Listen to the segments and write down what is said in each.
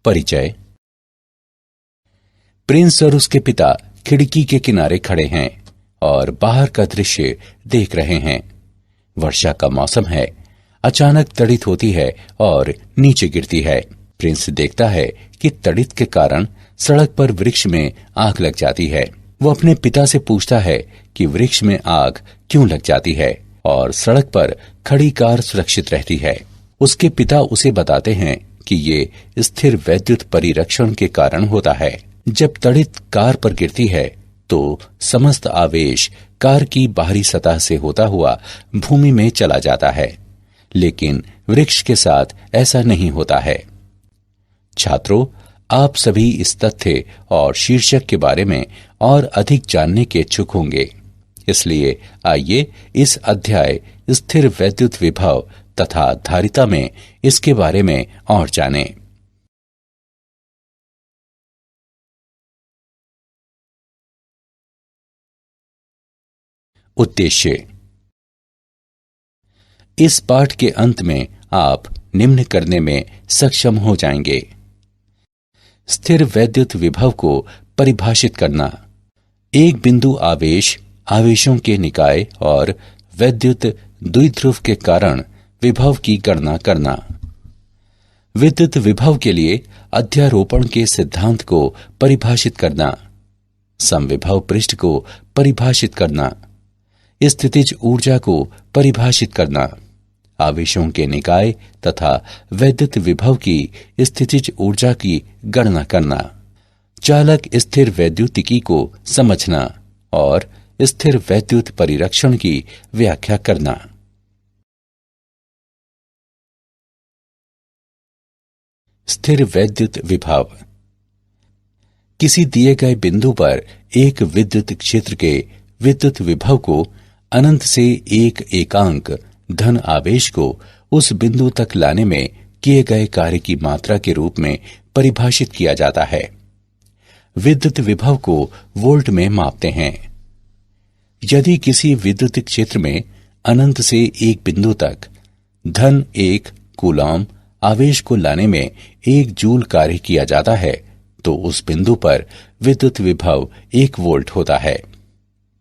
परिचय। प्रिंस और उसके पिता खिड़की के किनारे खड़े हैं और बाहर का दृश्य देख रहे हैं। वर्षा का मौसम है। अचानक तड़ित होती है और नीचे गिरती है। प्रिंस देखता है कि तड़ित के कारण सड़क पर वृक्ष में आग लग जाती है। वो अपने पिता से पूछता है कि वृक्ष में आग क्यों लग जाती है और सड़क पर खड़ी कार सुरक्षित रहती है। उसके पिता उसे बताते हैं कि ये स्थिर वैद्युत परिरक्षण के कारण होता है। जब तड़ित कार पर गिरती है तो समस्त आवेश कार की बाहरी सतह से होता हुआ भूमि में चला जाता है, लेकिन वृक्ष के साथ ऐसा नहीं होता है। छात्रों, आप सभी इस तथ्य और शीर्षक के बारे में और अधिक जानने के इच्छुक होंगे, इसलिए आइए इस अध्याय स्थिर वैद्युत विभव तथा धारिता में इसके बारे में और जानें। उद्देश्य। इस पाठ के अंत में आप निम्न करने में सक्षम हो जाएंगे। स्थिर वैद्युत विभव को परिभाषित करना। एक बिंदु आवेश, आवेशों के निकाय और वैद्युत द्विध्रुव के कारण विभव की गणना करना। विद्युत विभव के लिए अध्यारोपण के सिद्धांत को परिभाषित करना। समविभव पृष्ठ को परिभाषित करना। स्थितिज ऊर्जा को परिभाषित करना। आवेशों के निकाय तथा वैद्युत विभव की स्थितिज ऊर्जा की गणना करना। चालक स्थिर वैद्युतिकी को समझना और स्थिर वैद्युत परिरक्षण की व्याख्या करना। स्थिर वैद्युत विभव। किसी दिए गए बिंदु पर एक विद्युत क्षेत्र के विद्युत विभव को अनंत से एक एकांक धन आवेश को उस बिंदु तक लाने में किए गए कार्य की मात्रा के रूप में परिभाषित किया जाता है। विद्युत विभव को वोल्ट में मापते हैं। यदि किसी विद्युत क्षेत्र में अनंत से एक बिंदु तक धन 1 कूलॉम आवेश को लाने में 1 जूल कार्य किया जाता है तो उस बिंदु पर विद्युत विभव 1 वोल्ट होता है।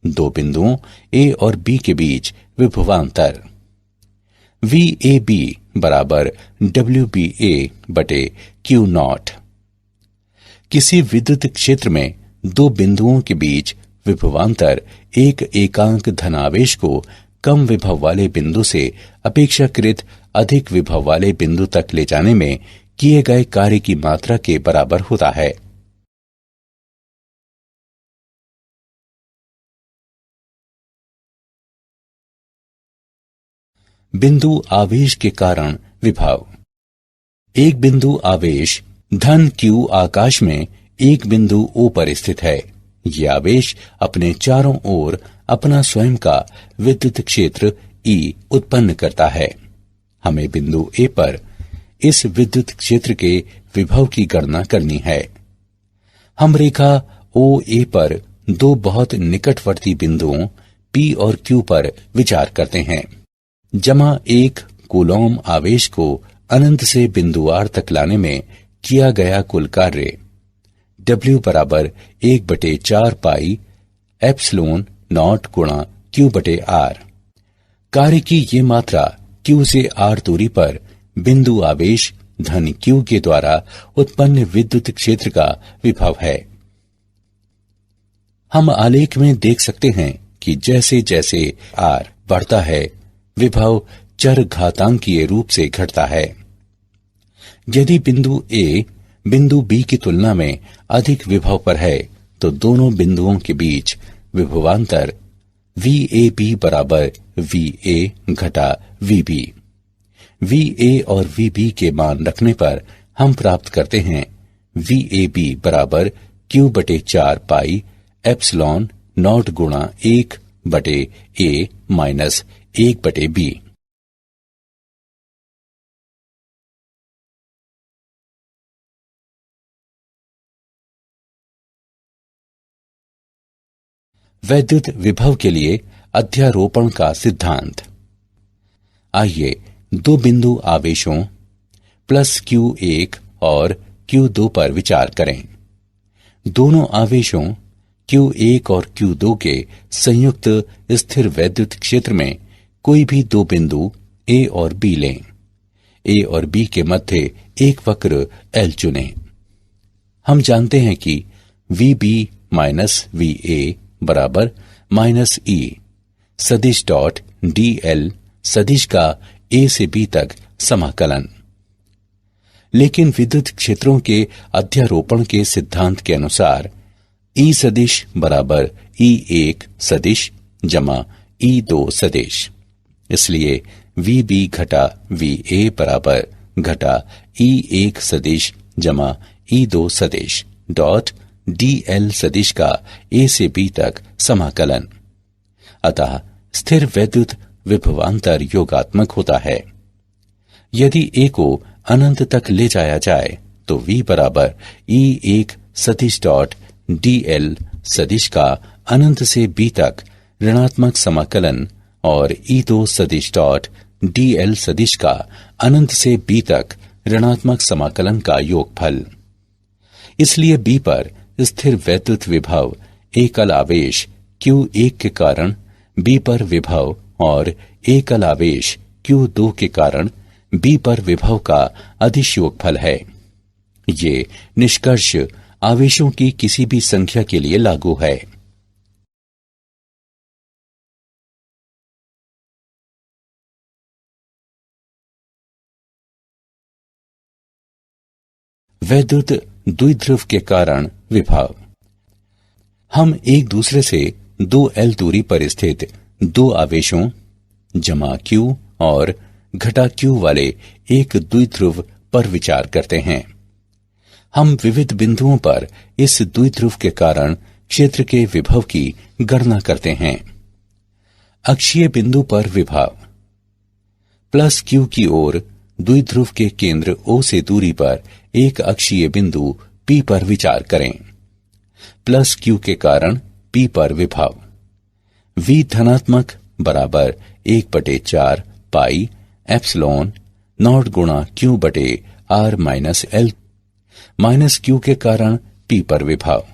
दो बिंदुओं ए और बी के बीच विभवांतर VAB बराबर WBA बटे Q0। किसी विद्युत क्षेत्र में दो बिंदुओं के बीच विभवांतर एक एकांक धनावेश को कम विभव वाले बिंदु से अपेक्षाकृत अधिक विभव वाले बिंदु तक ले जाने में किए गए कार्य की मात्रा के बराबर होता है। बिंदु आवेश के कारण विभव। एक बिंदु आवेश धन Q आकाश में एक बिंदु O पर स्थित है। ये आवेश अपने चारों ओर अपना स्वयं का विद्युत क्षेत्र E उत्पन्न करता है। हमें बिंदु A पर इस विद्युत क्षेत्र के विभव की गणना करनी है। हम रेखा OA पर दो बहुत निकटवर्ती बिंदुओं P और Q पर विचार करते हैं। जमा 1 कूलॉम आवेश को अनंत से बिंदु R तक लाने में किया गया कुल कार्य W बराबर 1/4 पाई एप्सिलॉन नॉट गुणा Q बटे R। कार्य की ये मात्रा Q से R दूरी पर बिंदु आवेश धन Q के द्वारा उत्पन्न विद्युत क्षेत्र का विभव है। हम आलेख में देख सकते हैं कि जैसे जैसे R बढ़ता है विभव चर घातांकीय रूप से घटता है। यदि बिंदु A बिंदु B की तुलना में अधिक विभव पर है तो दोनों बिंदुओं के बीच विभवांतर VAB बराबर VA घटा VB। VA और VB के मान रखने पर हम प्राप्त करते हैं VAB बराबर Q/4 पाई एप्सिलॉन नॉट गुणा 1/A माइनस 1/B। वैद्युत विभव के लिए अध्यारोपण का सिद्धांत। आइए दो बिंदु आवेशों Q1 और Q2 पर विचार करें। दोनों आवेशों Q1 और Q2 के संयुक्त स्थिर वैद्युत क्षेत्र में कोई भी दो बिंदु A और B लें। A और B के मध्य एक वक्र L चुनें। हम जानते हैं कि VB माइनस VA बराबर माइनस E सदिश डॉट DL सदिश का A से B तक समाकलन। लेकिन विद्युत क्षेत्रों के अध्यारोपण के सिद्धांत के अनुसार E सदिश बराबर E1 सदिश जमा E2 सदिश, इसलिए VB घटा VA बराबर घटा E1 सदिश जमा E2 सदिश डॉट DL सदिश का A से B तक समाकलन। अतः स्थिर वैद्युत विभवांतर योगात्मक होता है। यदि A को अनंत तक ले जाया जाए तो V बराबर E1 सदिश डॉट DL सदिश का अनंत से B तक ऋणात्मक समाकलन और E2 सदिश डॉट DL सदिश का अनंत से B तक ऋणात्मक समाकलन का योगफल। इसलिए B पर स्थिर वैद्युत विभव एकल आवेश Q1 के कारण B पर विभव और एकल आवेश Q2 के कारण B पर विभव का अदिश योगफल है। ये निष्कर्ष आवेशों की किसी भी संख्या के लिए लागू है। वैद्युत द्विध्रुव के कारण विभव। हम एक दूसरे से 2L दूरी पर स्थित दो आवेशों जमा Q और घटा Q वाले एक द्विध्रुव पर विचार करते हैं। हम विविध बिंदुओं पर इस द्विध्रुव के कारण क्षेत्र के विभव की गणना करते हैं। अक्षीय बिंदु पर विभव प्लस Q की ओर द्विध्रुव के केंद्र O से दूरी पर एक अक्षीय बिंदु P पर विचार करें। प्लस Q के कारण P पर विभव V धनात्मक बराबर 1/4 पाई एप्सिलॉन नॉट गुणा Q बटे R minus L minus Q के कारण P पर विभव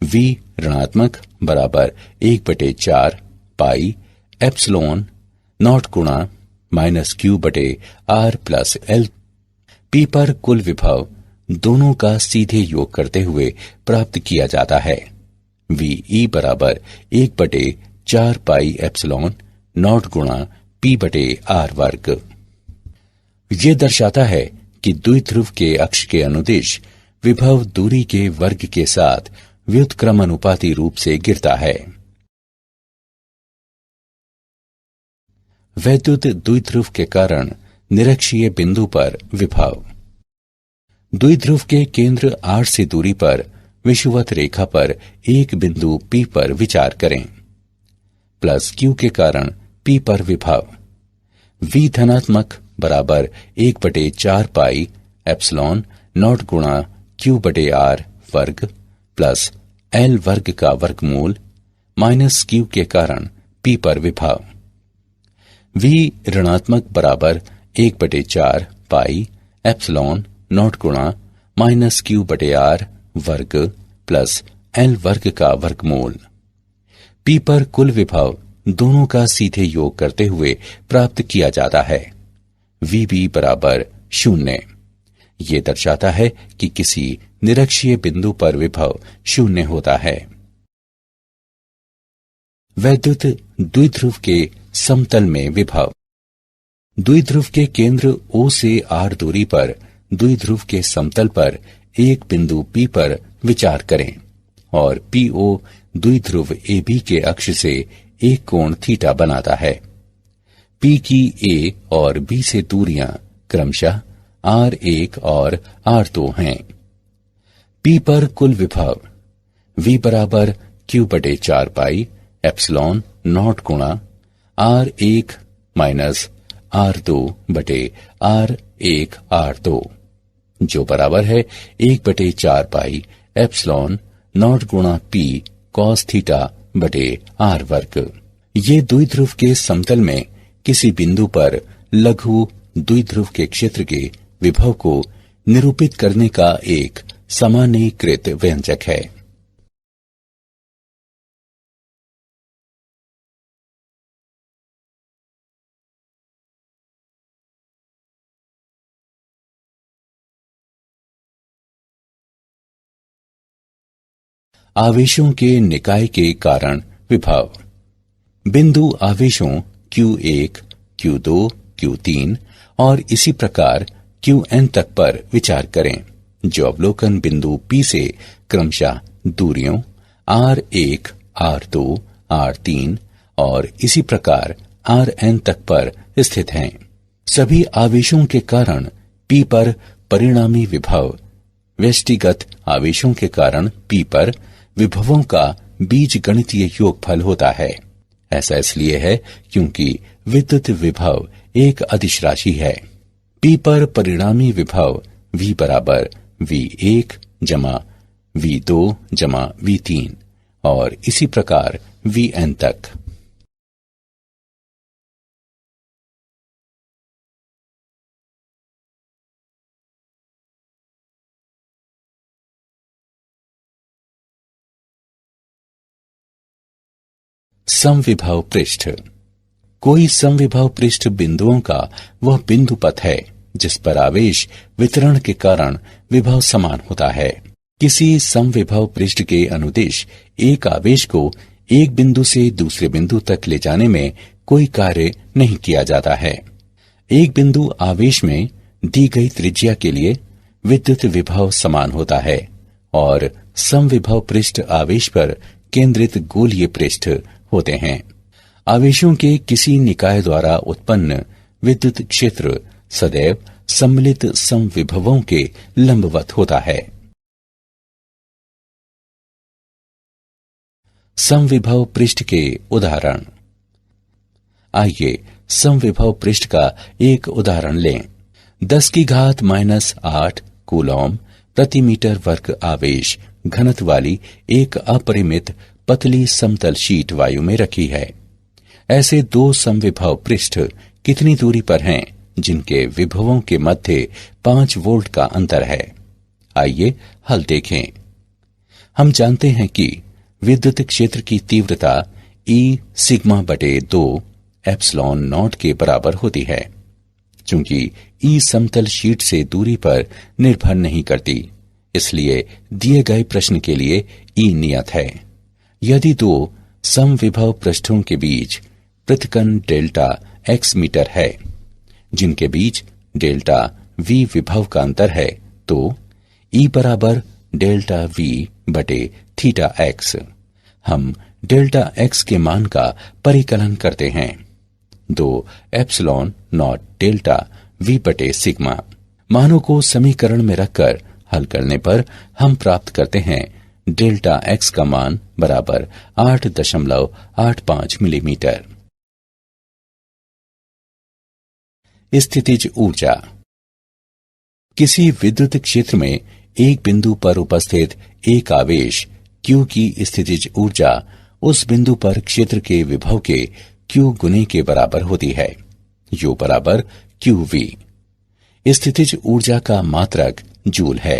V ऋणात्मक बराबर 1/4 पाई एप्सिलॉन नॉट गुणा माइनस Q बटे R प्लस L P पर कुल विभव दोनों का सीधे योग करते हुए प्राप्त किया जाता है। VE बराबर 1/4 पाई एप्सिलॉन नॉट गुणा P बटे R वर्ग। ये दर्शाता है कि द्विध्रुव के अक्ष के अनुदिश विभव दूरी के वर्ग के साथ व्युत्क्रमानुपाती रूप से गिरता है। वैद्युत द्विध्रुव के कारण निरक्षीय बिंदु पर विभव। द्विध्रुव के केंद्र R से दूरी पर विषुवत रेखा पर एक बिंदु P पर विचार करें। प्लस Q के कारण P पर विभव V धनात्मक बराबर 1/4 पाई एप्सिलॉन नॉट गुणा Q बटे R वर्ग प्लस L वर्ग का वर्गमूल माइनस Q के कारण P पर विभव V ऋणात्मक बराबर 1/4 पाई एप्सिलॉन नॉट गुणा माइनस Q बटे R वर्ग प्लस L वर्ग का वर्गमूल P पर कुल विभव दोनों का सीधे योग करते हुए प्राप्त किया जाता है। VB बराबर 0। ये दर्शाता है कि किसी निरक्षीय बिंदु पर विभव 0 होता है। वैद्युत द्विध्रुव के समतल में विभव। द्विध्रुव के केंद्र O से R दूरी पर द्विध्रुव के समतल पर एक बिंदु P पर विचार करें और PO द्विध्रुव AB के अक्ष से एक कोण थीटा बनाता है। P की A और B से दूरियां क्रमशः R1 और R2 हैं। P पर कुल विभव V बराबर Q बटे 4 पाई एप्सिलॉन नॉट गुणा R1 माइनस R2 बटे R1 R2 जो बराबर है 1/4 पाई एप्सिलॉन नॉट गुणा P कॉस थीटा बटे R वर्ग। ये द्विध्रुव के समतल में किसी बिंदु पर लघु द्विध्रुव के क्षेत्र के विभव को निरूपित करने का एक सामान्यीकृत व्यंजक है। आवेशों के निकाय के कारण विभव। बिंदु आवेशों Q1, Q2, Q3 और इसी प्रकार Qn तक पर विचार करें, जो अवलोकन बिंदु P से क्रमशः दूरियों R1, R2, R3 और इसी प्रकार Rn तक पर स्थित हैं। सभी आवेशों के कारण P पर परिणामी विभव व्यष्टिगत आवेशों के कारण P पर विभवों का बीजगणितीय योगफल होता है। ऐसा इसलिए है क्योंकि विद्युत विभव एक अदिश राशि है। P पर परिणामी विभव V बराबर V1 जमा V2 जमा V3 और इसी प्रकार Vn तक। समविभव पृष्ठ। कोई समविभव पृष्ठ बिंदुओं का वह बिंदु पथ है जिस पर आवेश वितरण के कारण विभव समान होता है। किसी समविभव पृष्ठ के अनुदिश एक आवेश को एक बिंदु से दूसरे बिंदु तक ले जाने में कोई कार्य नहीं किया जाता है। एक बिंदु आवेश में दी गई त्रिज्या के लिए विद्युत विभव समान होता है और समविभव पृष्ठ आवेश पर केंद्रित गोलीय पृष्ठ होते हैं। आवेशों के किसी निकाय द्वारा उत्पन्न विद्युत क्षेत्र सदैव सम्मिलित समविभवों के लंबवत होता है। समविभव पृष्ठ के उदाहरण। आइए समविभव पृष्ठ का एक उदाहरण लें। 10⁻⁻8 कूलॉम प्रति मीटर वर्ग आवेश घनत्व वाली एक अपरिमित पतली समतल शीट वायु में रखी है। ऐसे दो समविभव पृष्ठ कितनी दूरी पर हैं जिनके विभवों के मध्य 5 वोल्ट का अंतर है? आइए हल देखें। हम जानते हैं कि विद्युत क्षेत्र की तीव्रता E सिग्मा बटे 2 एप्सिलॉन नॉट के बराबर होती है। चूंकि E समतल शीट से दूरी पर निर्भर नहीं करती, इसलिए दिए गए प्रश्न के लिए E नियत है। यदि दो समविभव पृष्ठों के बीच पृथक्कन डेल्टा x मीटर है, जिनके बीच डेल्टा v विभव का अंतर है, तो E बराबर डेल्टा v बटे थीटा x। हम डेल्टा x के मान का परिकलन करते हैं। 2 एप्सिलॉन नॉट डेल्टा v बटे सिग्मा। मानों को समीकरण में रखकर हल करने पर हम प्राप्त करते हैं डेल्टा x का मान बराबर 8.85 मिलीमीटर। स्थितिज ऊर्जा। किसी विद्युत क्षेत्र में एक बिंदु पर उपस्थित एक आवेश Q की स्थितिज ऊर्जा उस बिंदु पर क्षेत्र के विभव के Q गुने के बराबर होती है, U बराबर QV। स्थितिज ऊर्जा का मात्रक जूल है।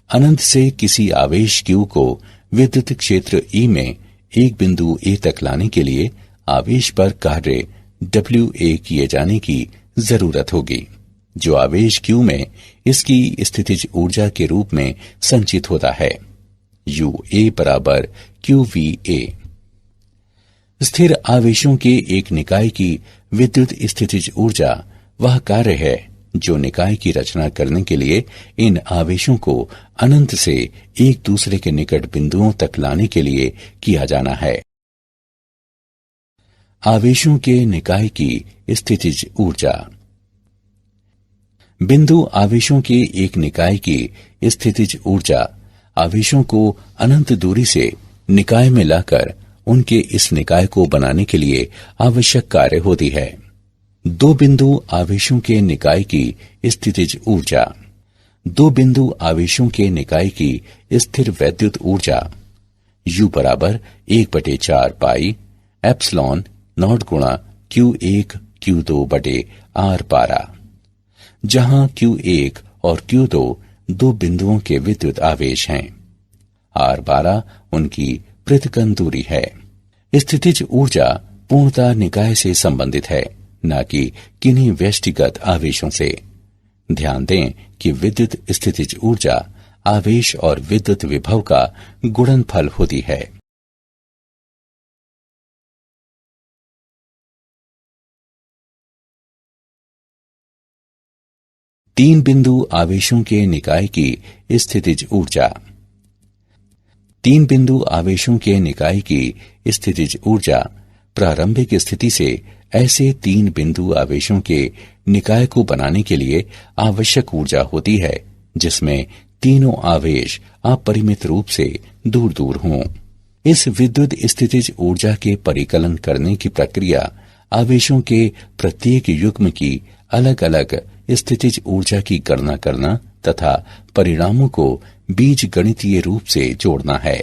अनंत से किसी आवेश Q को विद्युत क्षेत्र E में एक बिंदु A तक लाने के लिए आवेश पर कार्य WA किए जाने की जरूरत होगी, जो आवेश Q में इसकी स्थितिज ऊर्जा के रूप में संचित होता है। UA बराबर QVA। स्थिर आवेशों के एक निकाय की विद्युत स्थितिज ऊर्जा वह कार्य है जो निकाय की रचना करने के लिए इन आवेशों को अनंत से एक दूसरे के निकट बिंदुओं तक लाने के लिए किया जाना है। आवेशों के निकाय की स्थितिज ऊर्जा। बिंदु आवेशों के एक निकाय की स्थितिज ऊर्जा आवेशों को अनंत दूरी से निकाय में लाकर उनके इस निकाय को बनाने के लिए आवश्यक कार्य होती है। दो बिंदु आवेशों के निकाय की स्थितिज ऊर्जा। दो बिंदु आवेशों के निकाय की स्थिर वैद्युत ऊर्जा U बराबर 1/4 पाई एप्सिलॉन नॉट गुणा Q1 Q2 बटे R12, जहां Q1 और Q2 दो बिंदुओं के विद्युत आवेश हैं। R12 उनकी पृथक्करण दूरी है। स्थितिज ऊर्जा पूर्णतः निकाय से संबंधित है, न कि किन्हीं व्यष्टिगत आवेशों से। ध्यान दें कि विद्युत स्थितिज ऊर्जा आवेश और विद्युत विभव का गुणनफल होती है। तीन बिंदु आवेशों के निकाय की स्थितिज ऊर्जा। तीन बिंदु आवेशों के निकाय की स्थितिज ऊर्जा प्रारंभिक स्थिति से ऐसे तीन बिंदु आवेशों के निकाय को बनाने के लिए आवश्यक ऊर्जा होती है जिसमें तीनों आवेश अपरिमित रूप से दूर दूर हों। इस विद्युत स्थितिज ऊर्जा के परिकलन करने की प्रक्रिया आवेशों के प्रत्येक युग्म की अलग अलग स्थितिज ऊर्जा की गणना करना तथा परिणामों को बीज गणितीय रूप से जोड़ना है।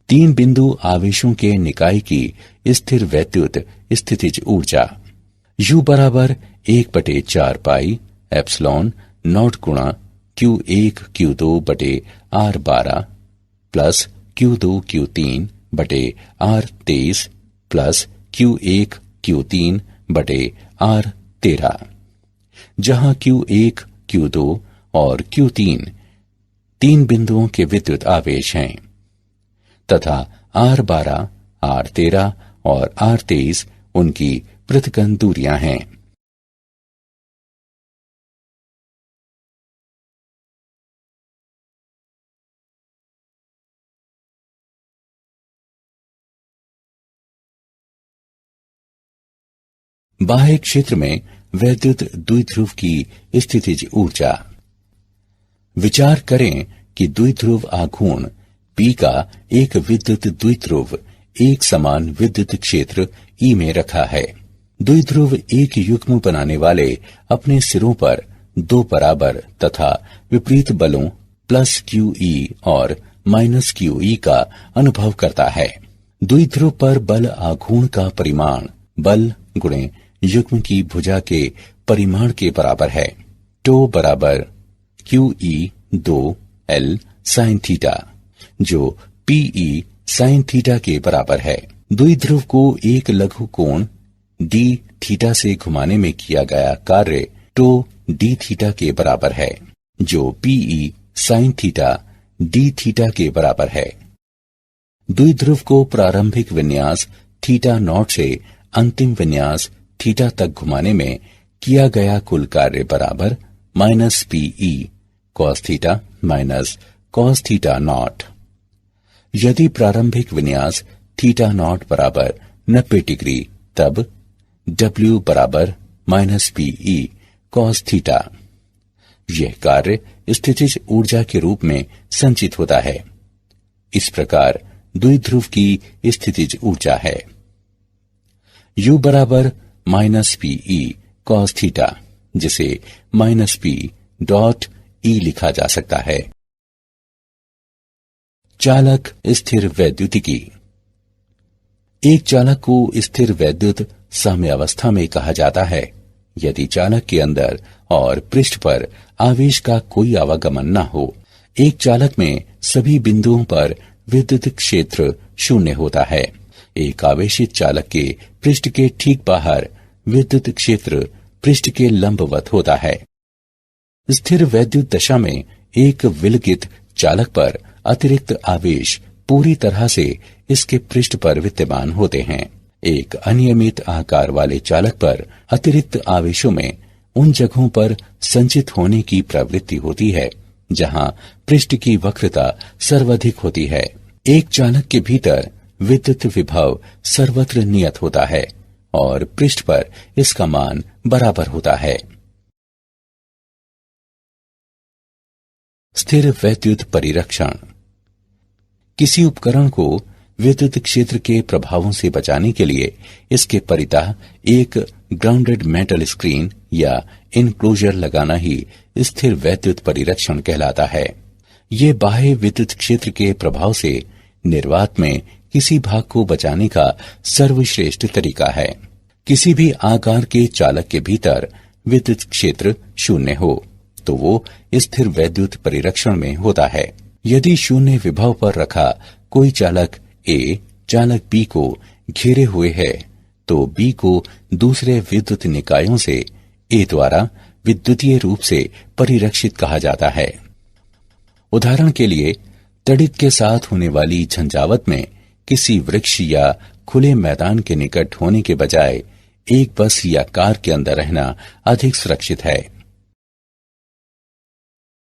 तीन बिंदु आवेशों के निकाय की स्थिर वैद्युत स्थितिज ऊर्जा U बराबर 1/4 पाई एप्सिलॉन नॉट गुणा Q1 Q2 बटे R12 प्लस Q2 Q3 बटे R23 प्लस Q1 Q3 बटे R13, जहां Q1 Q2 और Q3 तीन बिंदुओं के विद्युत आवेश हैं तथा R12, R13 और R23 उनकी पृथक्करण दूरियां हैं। बाह्य क्षेत्र में वैद्युत द्विध्रुव की स्थितिज ऊर्जा। विचार करें कि द्विध्रुव आघूर्ण P का एक विद्युत द्विध्रुव एक समान विद्युत क्षेत्र E में रखा है। द्विध्रुव एक युग्म बनाने वाले अपने सिरों पर दो बराबर तथा विपरीत बलों प्लस QE और माइनस QE का अनुभव करता है। द्विध्रुव पर बल आघूर्ण का परिमाण बल गुणे युग्म की भुजा के परिमाण के बराबर है। टो बराबर QE2L sin थीटा, जो PE sin थीटा के बराबर है। द्विध्रुव को एक लघु कोण d थीटा से घुमाने में किया गया कार्य टो d थीटा के बराबर है, जो PE sin theta d theta के बराबर है। द्विध्रुव को प्रारंभिक विन्यास थीटा नॉट से अंतिम विन्यास थीटा तक घुमाने में किया गया कुल कार्य बराबर minus PE cos theta minus cos theta naught. यदि प्रारंभिक विन्यास थीटा नॉट बराबर 90 डिग्री, तब W बराबर माइनस PE cos थीटा। यह कार्य स्थितिज ऊर्जा के रूप में संचित होता है। इस प्रकार द्विध्रुव की स्थितिज ऊर्जा है। U बराबर माइनस PE cos थीटा, जिसे माइनस P डॉट E लिखा जा सकता है। चालक स्थिर वैद्युतिकी। एक चालक को स्थिर वैद्युत साम्यावस्था में कहा जाता है यदि चालक के अंदर और पृष्ठ पर आवेश का कोई आवागमन न हो। एक चालक में सभी बिंदुओं पर विद्युत क्षेत्र शून्य होता है। एक आवेशित चालक के पृष्ठ के ठीक बाहर विद्युत क्षेत्र पृष्ठ के लंबवत होता है। स्थिर वैद्युत दशा में एक विलगित चालक पर अतिरिक्त आवेश पूरी तरह से इसके पृष्ठ पर विद्यमान होते हैं। एक अनियमित आकार वाले चालक पर अतिरिक्त आवेशों में उन जगहों पर संचित होने की प्रवृत्ति होती है जहां पृष्ठ की वक्रता सर्वाधिक होती है। एक चालक के भीतर विद्युत विभव सर्वत्र नियत होता है और पृष्ठ पर इसका मान बराबर होता है। स्थिर वैद्युत परिरक्षण। किसी उपकरण को विद्युत क्षेत्र के प्रभावों से बचाने के लिए इसके परितः एक ग्राउंडेड मेटल स्क्रीन या इनक्लोजर लगाना ही स्थिर वैद्युत परिरक्षण कहलाता है। ये बाह्य विद्युत क्षेत्र के प्रभाव से निर्वात में किसी भाग को बचाने का सर्वश्रेष्ठ तरीका है। किसी भी आकार के चालक के भीतर विद्युत क्षेत्र शून्य हो तो वो स्थिर वैद्युत परिरक्षण में होता है। यदि शून्य विभव पर रखा कोई चालक ए चालक बी को घेरे हुए है तो बी को दूसरे विद्युत निकायों से ए द्वारा विद्युतीय रूप से परिरक्षित कहा जाता है। उदाहरण के लिए तड़ित के साथ होने वाली झंझावत में किसी वृक्ष या खुले मैदान के निकट होने के बजाय एक बस या कार के अंदर रहना अधिक सुरक्षित है।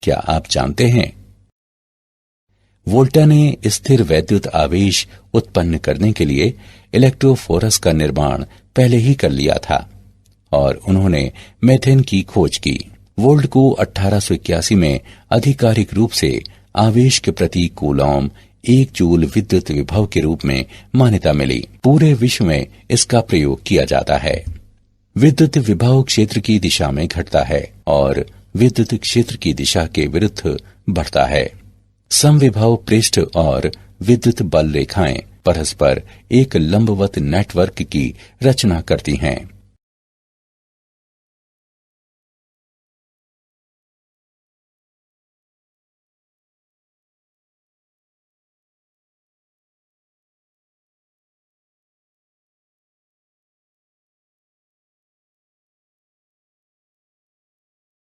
क्या आप जानते हैं वोल्टा ने स्थिर वैद्युत आवेश उत्पन्न करने के लिए इलेक्ट्रोफोरस का निर्माण पहले ही कर लिया था और उन्होंने मेथेन की खोज की। वोल्ट को 1881 में आधिकारिक रूप से आवेश के प्रति कूलॉम 1 जूल विद्युत विभव के रूप में मान्यता मिली। पूरे विश्व में इसका प्रयोग किया जाता है। विद्युत विभव क्षेत्र की दिशा में घटता है और विद्युत क्षेत्र की दिशा के विरुद्ध बढ़ता है। समविभव पृष्ठ और विद्युत बल रेखाएं परस्पर एक लंबवत नेटवर्क की रचना करती हैं।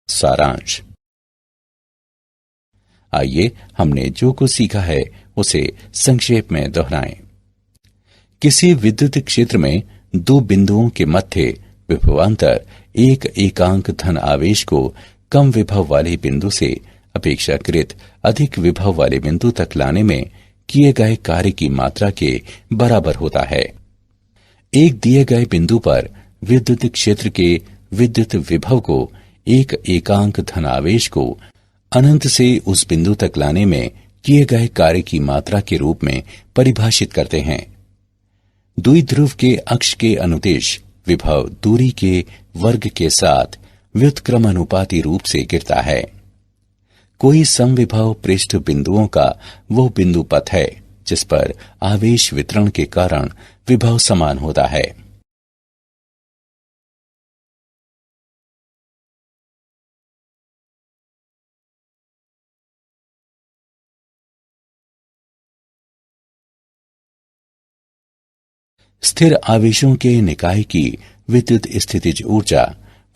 सारांश। आइए हमने जो कुछ सीखा है उसे संक्षेप में दोहराएं। किसी विद्युत क्षेत्र में दो बिंदुओं के मध्य विभवांतर एक एकांक धन आवेश को कम विभव वाले बिंदु से अपेक्षाकृत अधिक विभव वाले बिंदु तक लाने में किए गए कार्य की मात्रा के बराबर होता है। एक दिए गए बिंदु पर विद्युत क्षेत्र के विद्युत विभव को एक एकांक धन आवेश को अनंत से उस बिंदु तक लाने में किए गए कार्य की मात्रा के रूप में परिभाषित करते हैं। द्विध्रुव के अक्ष के अनुदिश विभव दूरी के वर्ग के साथ व्युत्क्रमानुपाती रूप से गिरता है। कोई समविभव पृष्ठ बिंदुओं का वो बिंदु पथ है जिस पर आवेश वितरण के कारण विभव समान होता है। स्थिर आवेशों के निकाय की विद्युत स्थितिज ऊर्जा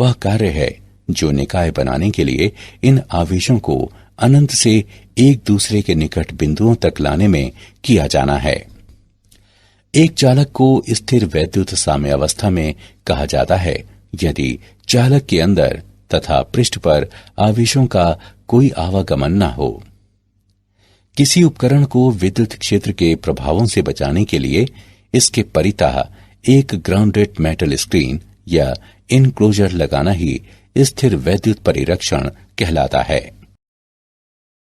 वह कार्य है जो निकाय बनाने के लिए इन आवेशों को अनंत से एक दूसरे के निकट बिंदुओं तक लाने में किया जाना है। एक चालक को स्थिर वैद्युत साम्यावस्था में कहा जाता है यदि चालक के अंदर तथा पृष्ठ पर आवेशों का कोई आवागमन न हो। किसी उपकरण को विद्युत क्षेत्र के प्रभावों से बचाने के लिए इसके परितः एक ग्राउंडेड मेटल स्क्रीन या इनक्लोजर लगाना ही स्थिर वैद्युत परिरक्षण कहलाता है।